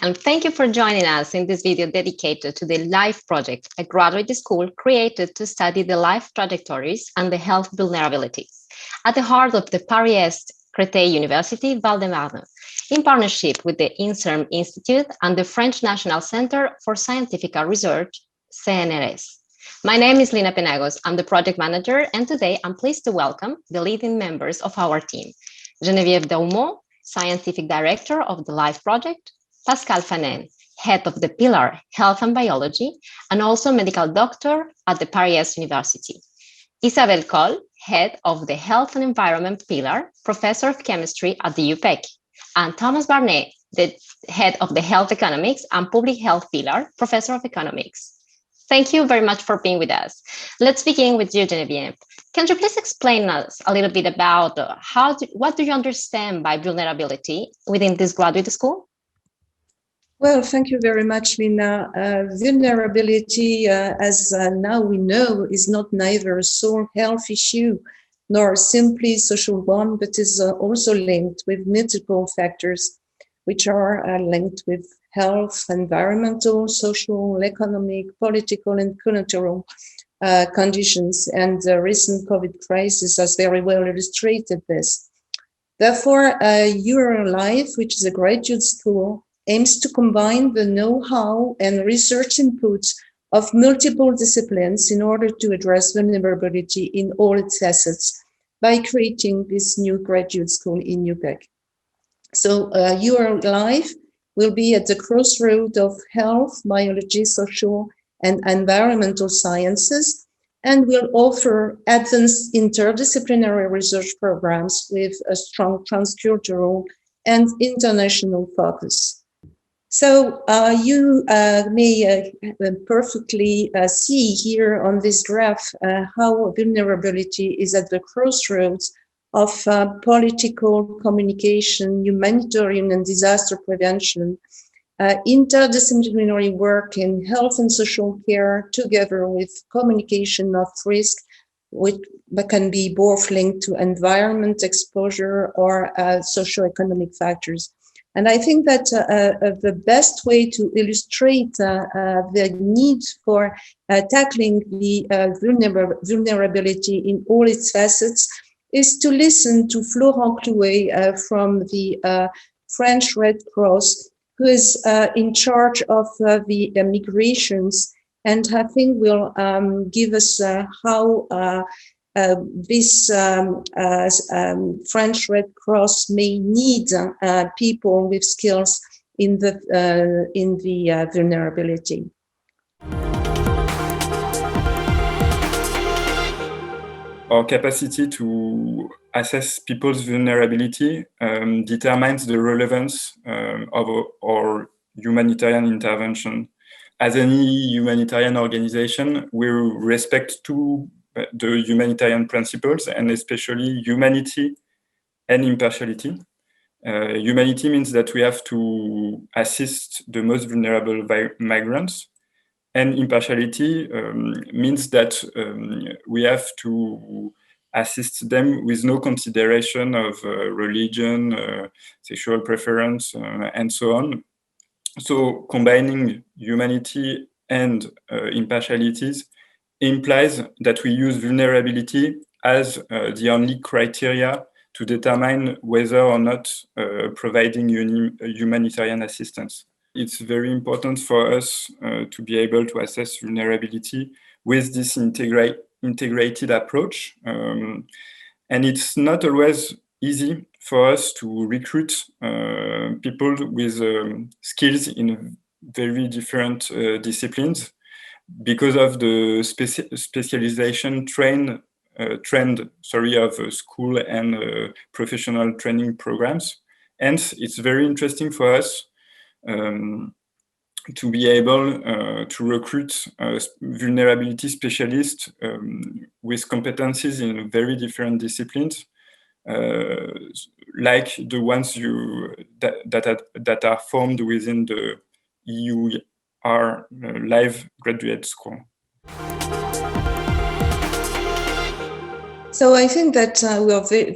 and thank you for joining us in this video dedicated to the LIVE project, a graduate school created to study the life trajectories and the health vulnerabilities at the heart of the Paris-Est Créteil University Val-de-Marne, in partnership with the INSERM Institute and the French National Center for Scientific Research, CNRS. My name is Lina Penagos. I'm the project manager, and today I'm pleased to welcome the leading members of our team: Geneviève Daumont, Scientific Director of the LIVE project; Pascal Fanen, Head of the Pillar Health and Biology, and also medical doctor at the Paris University; Isabelle Coll, Head of the Health and Environment Pillar, Professor of Chemistry at the UPEC; and Thomas Barnet, the Head of the Health Economics and Public Health Pillar, Professor of Economics. Thank you very much for being with us. Let's begin with you, Geneviève. Can you please explain us a little bit about what do you understand by vulnerability within this graduate school? Well, thank you very much, Lina. Vulnerability, as now we know, is not neither a sole health issue nor simply social one, but is also linked with multiple factors, which are linked with health, environmental, social, economic, political, and cultural conditions. And the recent COVID crisis has very well illustrated this. Therefore, EUR-Live, which is a graduate school, aims to combine the know-how and research inputs of multiple disciplines in order to address vulnerability in all its facets by creating this new graduate school in UPEC. So EUR-Live will be at the crossroad of health, biology, social, and environmental sciences, and will offer advanced interdisciplinary research programs with a strong transcultural and international focus. So you may perfectly see here on this graph how vulnerability is at the crossroads of political communication, humanitarian and disaster prevention, interdisciplinary work in health and social care, together with communication of risk, which can be both linked to environment exposure or socioeconomic factors. And I think that the best way to illustrate the need for tackling the vulnerability in all its facets is to listen to Florent Clouet from the French Red Cross, who is in charge of the migrations, and I think will give us how this French Red Cross may need people with skills in the vulnerability. Our capacity to assess people's vulnerability determines the relevance of our humanitarian intervention. As any humanitarian organization, we respect the humanitarian principles, and especially humanity and impartiality. Humanity means that we have to assist the most vulnerable migrants, and impartiality means that we have to assist them with no consideration of religion, sexual preference, and so on. So combining humanity and impartialities implies that we use vulnerability as the only criteria to determine whether or not providing humanitarian assistance. It's very important for us to be able to assess vulnerability with this integrated approach. And it's not always easy for us to recruit people with skills in very different disciplines because of the specialization trend of school and professional training programs. Hence, it's very interesting for us to be able to recruit vulnerability specialists with competencies in very different disciplines, like the ones that are formed within the EUR-Live graduate school. So I think that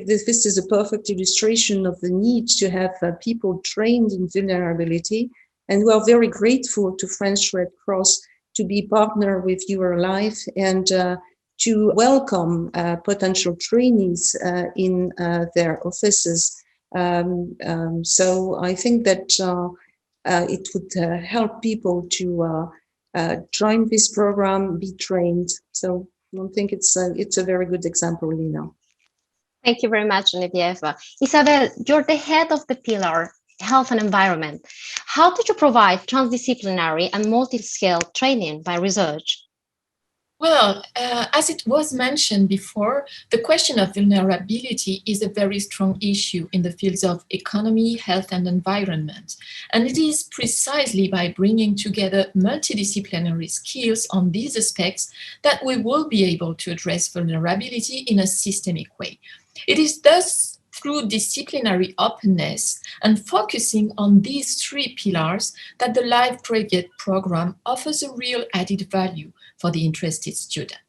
this is a perfect illustration of the need to have people trained in vulnerability And we are very grateful to French Red Cross to be partner with EUR-Live and to welcome potential trainees in their offices. So I think that it would help people to join this program, be trained. So I think it's a very good example, Lina. Thank you very much, Genevieve. Isabel, you're the head of the pillar Health and Environment. How did you provide transdisciplinary and multi-scale training by research? Well, as it was mentioned before, the question of vulnerability is a very strong issue in the fields of economy, health, and environment. And it is precisely by bringing together multidisciplinary skills on these aspects that we will be able to address vulnerability in a systemic way. It is thus through disciplinary openness and focusing on these three pillars that the LIVE Graduate program offers a real added value for the interested student.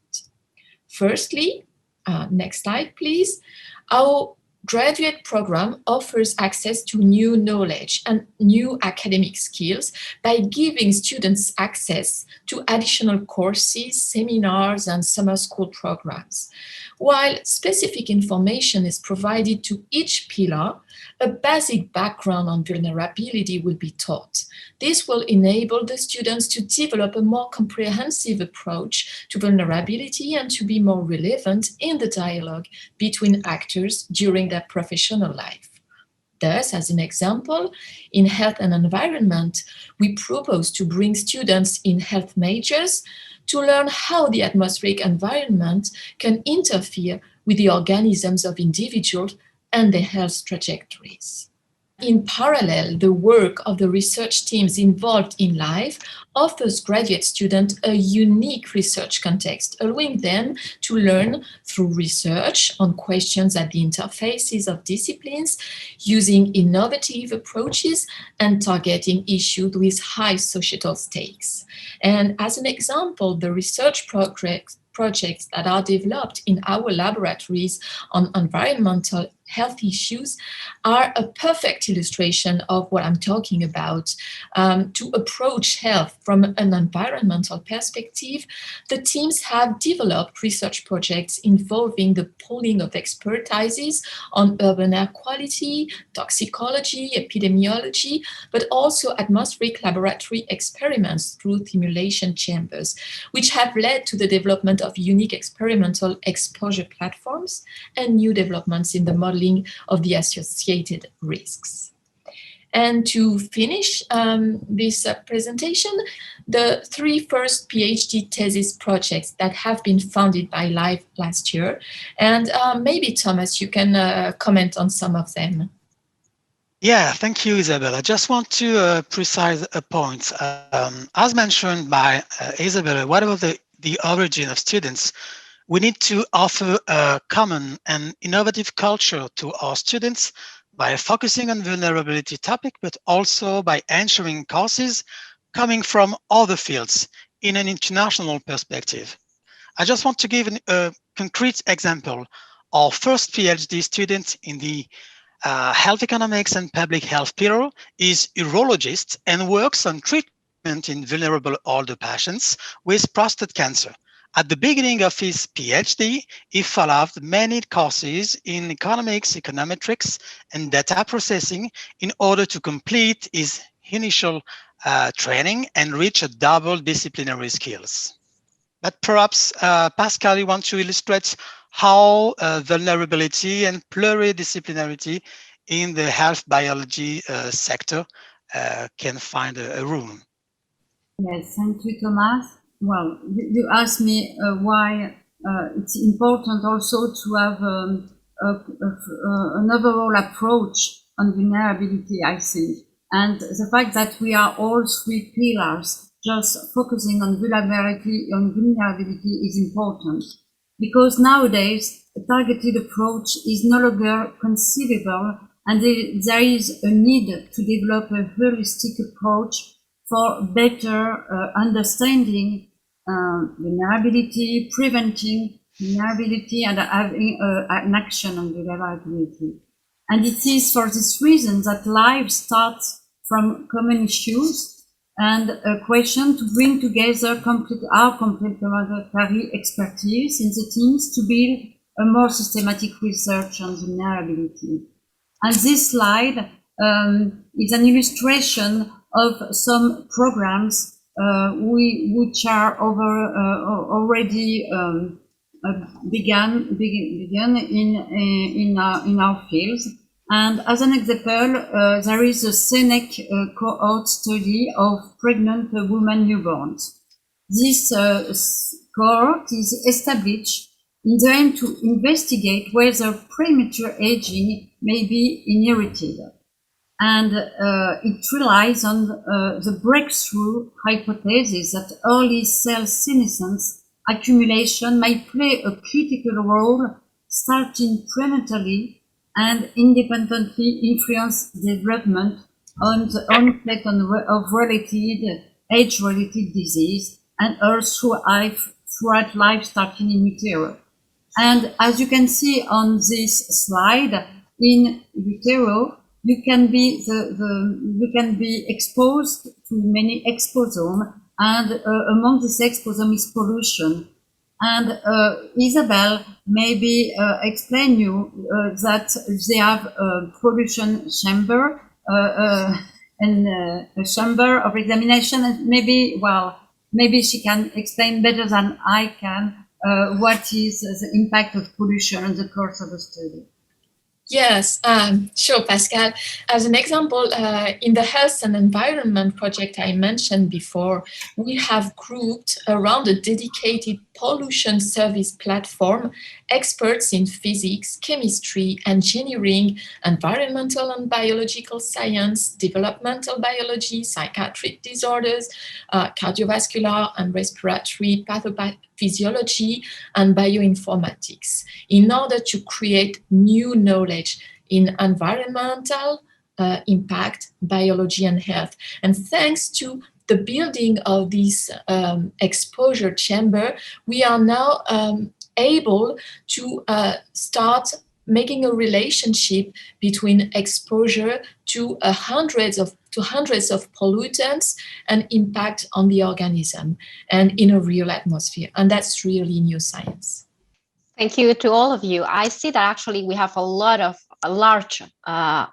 Firstly, next slide, please. Our graduate program offers access to new knowledge and new academic skills by giving students access to additional courses, seminars, and summer school programs. While specific information is provided to each pillar, a basic background on vulnerability will be taught. This will enable the students to develop a more comprehensive approach to vulnerability and to be more relevant in the dialogue between actors during their professional life. Thus, as an example, in health and environment, we propose to bring students in health majors to learn how the atmospheric environment can interfere with the organisms of individuals and their health trajectories. In parallel, the work of the research teams involved in LIVE offers graduate students a unique research context, allowing them to learn through research on questions at the interfaces of disciplines, using innovative approaches and targeting issues with high societal stakes. And as an example, the research projects that are developed in our laboratories on environmental health issues are a perfect illustration of what I'm talking about. To approach health from an environmental perspective, the teams have developed research projects involving the pooling of expertises on urban air quality, toxicology, epidemiology, but also atmospheric laboratory experiments through simulation chambers, which have led to the development of unique experimental exposure platforms and new developments in the modeling of the associated risks. And to finish this presentation, the three first PhD thesis projects that have been funded by LIVE last year. And maybe, Thomas, you can comment on some of them. Yeah, thank you, Isabel. I just want to precise a point. As mentioned by Isabel, whatever the origin of students, we need to offer a common and innovative culture to our students by focusing on vulnerability topic, but also by ensuring courses coming from other fields in an international perspective. I just want to give a concrete example. Our first PhD student in the Health Economics and Public Health pillar is a urologist and works on treatment in vulnerable older patients with prostate cancer. At the beginning of his PhD, he followed many courses in economics, econometrics, and data processing in order to complete his initial training and reach a double disciplinary skills. But perhaps, Pascal, you want to illustrate how vulnerability and pluridisciplinarity in the health biology sector can find a room. Yes, thank you, Thomas. Well, you asked me why it's important also to have an overall approach on vulnerability, I think. And the fact that we are all three pillars just focusing on vulnerability is important. Because nowadays, a targeted approach is no longer conceivable, and there is a need to develop a holistic approach for better understanding vulnerability, preventing vulnerability, and having an action on vulnerability. And it is for this reason that LIVE starts from common issues and a question to bring together our complementary expertise in the teams to build a more systematic research on vulnerability. And this slide is an illustration of some programs which are already began in our fields. And as an example, there is a SENEC cohort study of pregnant women newborns. This cohort is established in the aim to investigate whether premature aging may be inherited. And it relies on the breakthrough hypothesis that early cell senescence accumulation may play a critical role starting prenatally and independently influence development on the onset of related age-related disease and also throughout life starting in utero. And as you can see on this slide, in utero, you can be exposed to many exposomes, and among these exposomes is pollution. And Isabel maybe explain you that they have a pollution chamber and a chamber of examination, and maybe she can explain better than I can what is the impact of pollution in the course of the study. Yes, sure, Pascal. As an example, in the health and environment project I mentioned before, we have grouped around a dedicated pollution service platform experts in physics, chemistry, engineering, environmental and biological science, developmental biology, psychiatric disorders, cardiovascular and respiratory pathophysiology, and bioinformatics, in order to create new knowledge in environmental impact, biology, and health. And thanks to the building of this exposure chamber, we are now able to start making a relationship between exposure to hundreds of pollutants and impact on the organism and in a real atmosphere. And that's really new science. Thank you to all of you. I see that actually we have a lot of large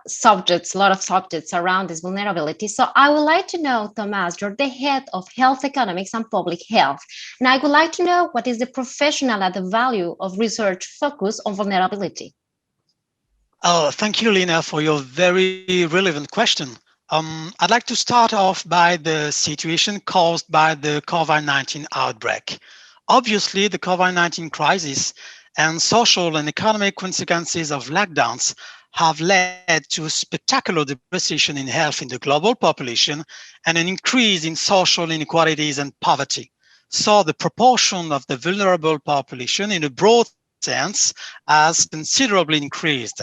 subjects around this vulnerability. So I would like to know, Thomas, you're the head of health economics and public health. And I would like to know what is the professional added value of research focused on vulnerability? Oh, thank you, Lina, for your very relevant question. I'd like to start off by the situation caused by the COVID-19 outbreak. Obviously, the COVID-19 crisis and social and economic consequences of lockdowns have led to a spectacular depreciation in health in the global population and an increase in social inequalities and poverty. So the proportion of the vulnerable population in a broad sense has considerably increased.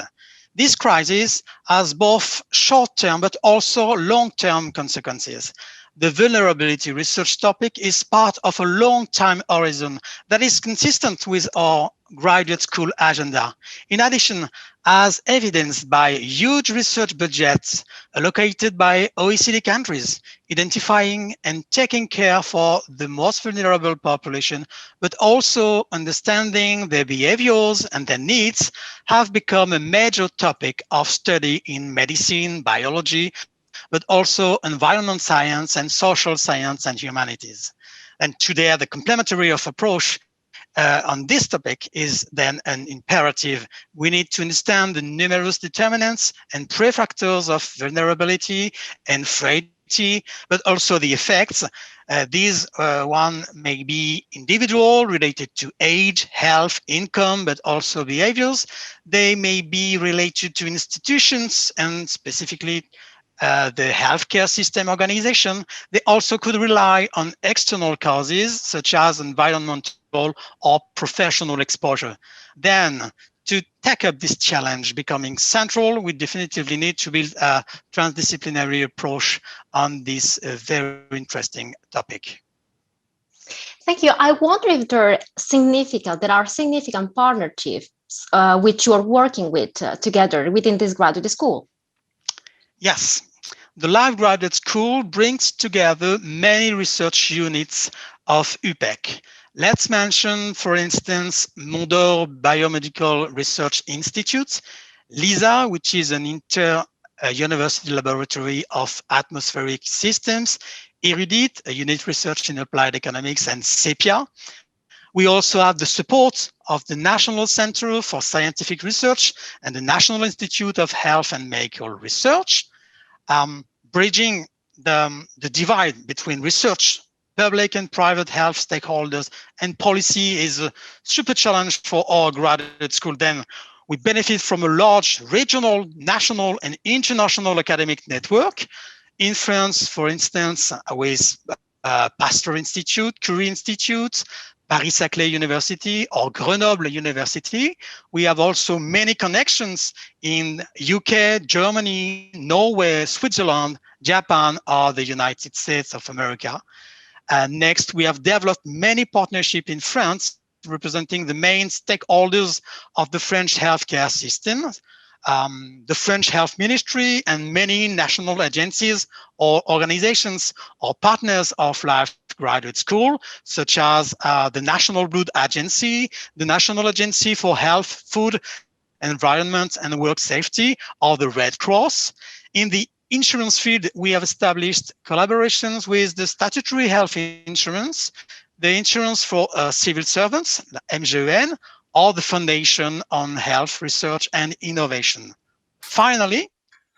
This crisis has both short-term but also long-term consequences. The vulnerability research topic is part of a long time horizon that is consistent with our graduate school agenda. In addition, as evidenced by huge research budgets allocated by OECD countries, identifying and taking care for the most vulnerable population, but also understanding their behaviors and their needs have become a major topic of study in medicine, biology, but also environment science and social science and humanities. And today, the complementary of approach on this topic is then an imperative. We need to understand the numerous determinants and prefactors of vulnerability and frailty, but also the effects. These one may be individual, related to age, health, income, but also behaviors. They may be related to institutions and specifically the healthcare system organization. They also could rely on external causes such as environmental or professional exposure. Then, to take up this challenge becoming central, we definitively need to build a transdisciplinary approach on this very interesting topic. Thank you. I wonder if there are significant partnerships which you are working with together within this graduate school. Yes, the Live Graduate School brings together many research units of UPEC. Let's mention, for instance, Mondor Biomedical Research Institute, LISA, which is an inter-university laboratory of atmospheric systems, EUR-Live, a unit research in applied economics, and SEPIA. We also have the support of the National Center for Scientific Research and the National Institute of Health and Medical Research. Bridging the divide between research, public and private health stakeholders, and policy is a super challenge for our graduate school. Then we benefit from a large regional, national, and international academic network. In France, for instance, with Pasteur Institute, Curie Institute, Paris-Saclay University, or Grenoble University. We have also many connections in UK, Germany, Norway, Switzerland, Japan, or the United States of America. Next, we have developed many partnerships in France, representing the main stakeholders of the French healthcare system, the French Health Ministry, and many national agencies or organizations or partners of Live Graduate School, such as the National Blood Agency, the National Agency for Health, Food, Environment, and Work Safety, or the Red Cross. In the insurance field, we have established collaborations with the Statutory Health Insurance, the Insurance for Civil Servants, the MGEN, or the Foundation on Health Research and Innovation. Finally,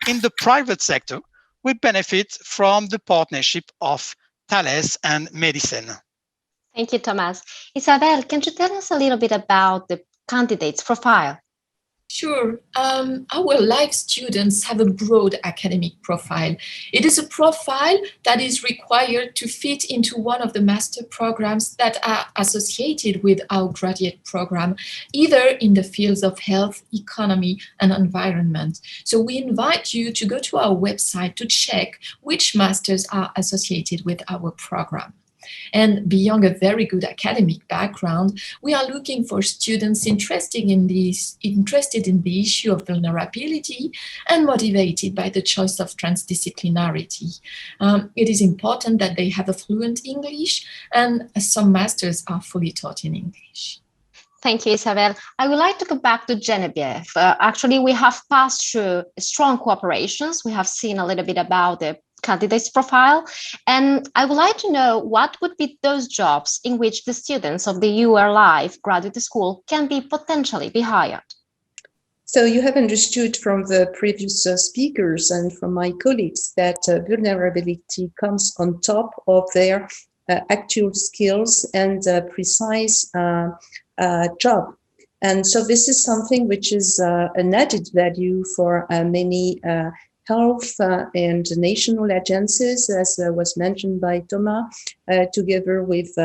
in the private sector, we benefit from the partnership of Thales and Medicine. Thank you, Thomas. Isabel, can you tell us a little bit about the candidate's profile? Sure. Our Live students have a broad academic profile. It is a profile that is required to fit into one of the master programs that are associated with our graduate program, either in the fields of health, economy, and environment. So we invite you to go to our website to check which masters are associated with our program. And beyond a very good academic background, we are looking for students interested in the issue of vulnerability and motivated by the choice of transdisciplinarity. It is important that they have a fluent English, and some masters are fully taught in English. Thank you, Isabel. I would like to go back to Genevieve. Actually, we have passed through strong cooperations. We have seen a little bit about the candidate's profile, and I would like to know what would be those jobs in which the students of the EUR-Live Graduate School can potentially be hired. So you have understood from the previous speakers and from my colleagues that vulnerability comes on top of their actual skills and precise job. And so this is something which is an added value for many health and national agencies, as was mentioned by Thomas, together with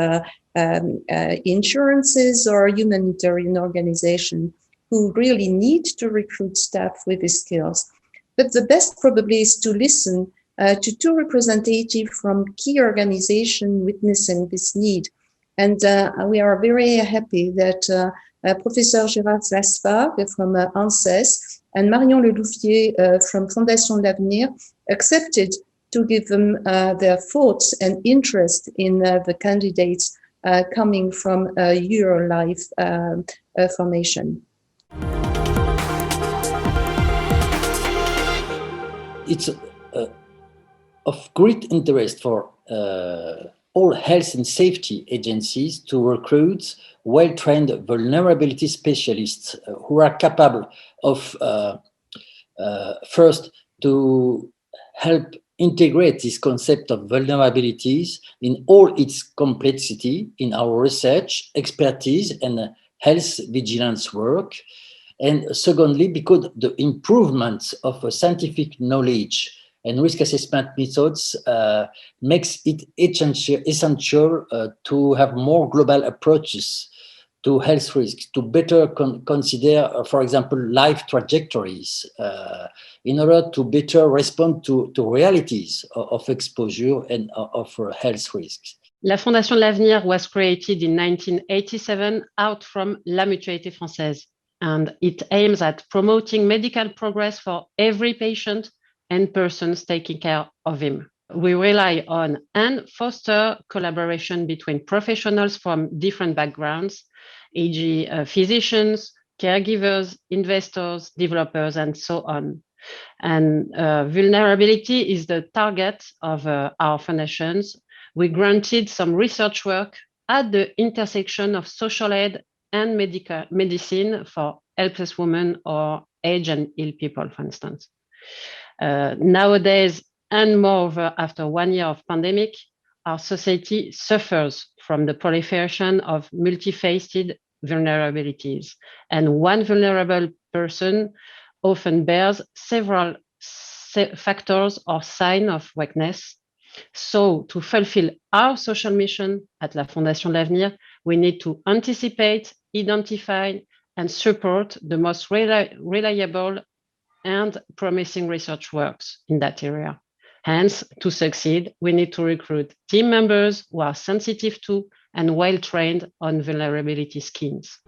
insurances or humanitarian organizations who really need to recruit staff with these skills. But the best probably is to listen to two representatives from key organizations witnessing this need. And we are very happy that Professor Gérard Zlaspa from ANSES and Marion Lelouffier from Fondation l'Avenir accepted to give them their thoughts and interest in the candidates coming from EUR-Live formation. It's of great interest for all health and safety agencies to recruit well-trained vulnerability specialists who are capable of first to help integrate this concept of vulnerabilities in all its complexity in our research, expertise, and health vigilance work. And secondly, because the improvement of scientific knowledge and risk assessment methods makes it essential to have more global approaches to health risks, to better consider, for example, life trajectories, in order to better respond to realities of exposure and of health risks. La Fondation de l'Avenir was created in 1987 out from La Mutualité Française, and it aims at promoting medical progress for every patient and persons taking care of him. We rely on and foster collaboration between professionals from different backgrounds, e.g. Physicians, caregivers, investors, developers, and so on. And vulnerability is the target of our foundations. We granted some research work at the intersection of social aid and medicine for helpless women or aged and ill people, for instance. Nowadays, and moreover, after 1 year of pandemic, our society suffers from the proliferation of multifaceted vulnerabilities. And one vulnerable person often bears several factors or signs of weakness. So to fulfill our social mission at la Fondation de l'Avenir, we need to anticipate, identify, and support the most reliable and promising research works in that area. Hence, to succeed, we need to recruit team members who are sensitive to and well-trained on vulnerability schemes.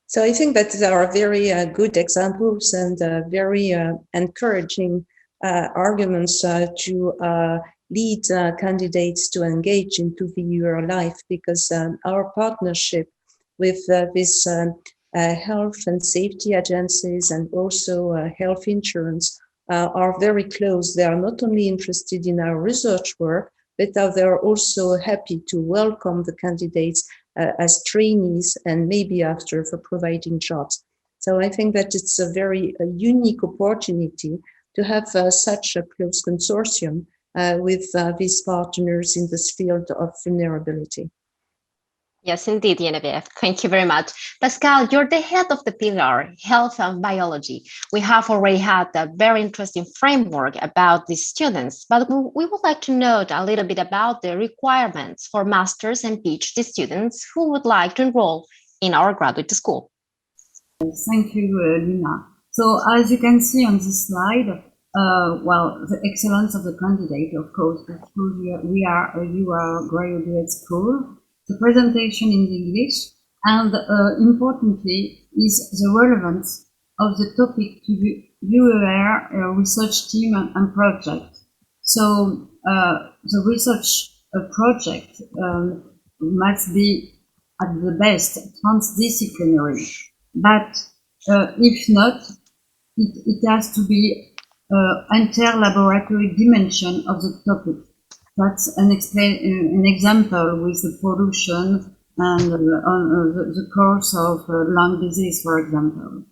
So I think that there are very good examples and very encouraging arguments to lead candidates to engage into the EUR-Live, because our partnership with these health and safety agencies and also health insurance are very close. They are not only interested in our research work, but they are also happy to welcome the candidates as trainees and maybe after for providing jobs. So I think that it's a very unique opportunity to have such a close consortium with these partners in this field of vulnerability. Yes, indeed, Geneviève. Thank you very much. Pascal, you're the head of the pillar, Health and Biology. We have already had a very interesting framework about these students, but we would like to know a little bit about the requirements for master's and PhD students who would like to enroll in our graduate school. Thank you, Lina. So as you can see on this slide, well, the excellence of the candidate, of course, we are a UR graduate school. The presentation in English, and importantly is the relevance of the topic to the UR research team and project. So the research project must be at the best transdisciplinary, but if not, it has to be inter-laboratory dimension of the topic. That's an example with the pollution and the course of lung disease, for example.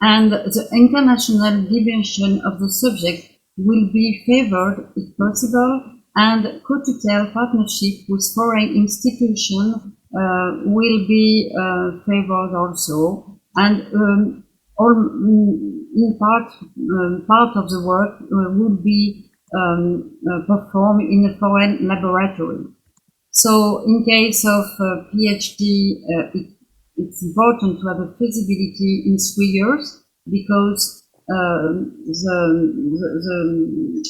And the international dimension of the subject will be favored, if possible, and co-tutel partnership with foreign institutions will be favored also. And in part of the work will be performed in a foreign laboratory. So in case of PhD, it's important to have a feasibility in 3 years, because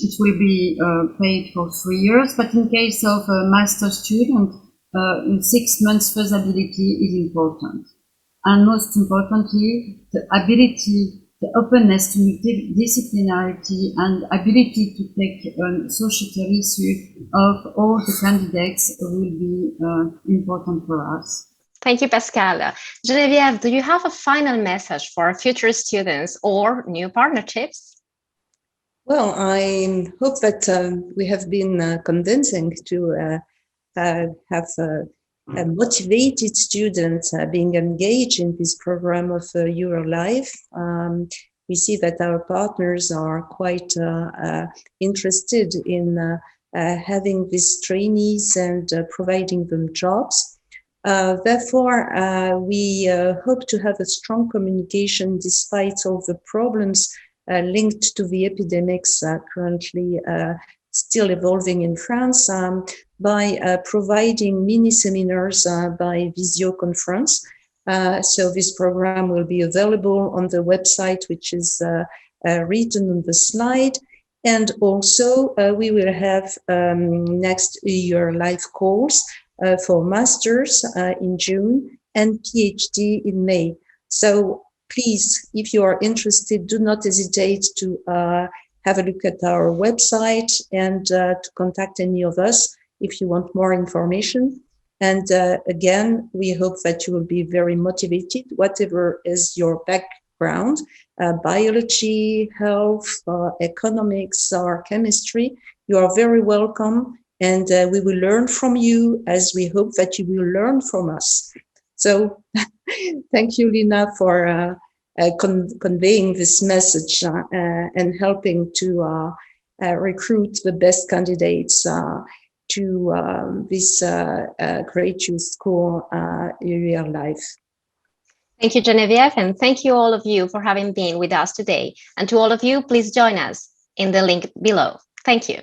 it will be paid for 3 years. But in case of a master student, 6 months feasibility is important. And most importantly, the ability, the openness to multidisciplinarity and ability to take societal issue of all the candidates will be important for us. Thank you, Pascal. Geneviève, do you have a final message for future students or new partnerships? Well, I hope that we have been convincing to have motivated students being engaged in this program of EUR-Live. We see that our partners are quite interested in having these trainees and providing them jobs. Therefore, we hope to have a strong communication despite all the problems linked to the epidemics currently still evolving in France, by providing mini seminars by visio conference. So this program will be available on the website, which is written on the slide. And also we will have next EUR-Live calls for masters in June and PhD in May. So please, if you are interested, do not hesitate to have a look at our website and to contact any of us if you want more information. And again, we hope that you will be very motivated, whatever is your background, biology, health, economics, or chemistry. You are very welcome, and we will learn from you as we hope that you will learn from us. So thank you, Lina, for conveying this message and helping to recruit the best candidates to this great youth school, EUR-Live. Thank you, Genevieve, and thank you all of you for having been with us today. And to all of you, please join us in the link below. Thank you.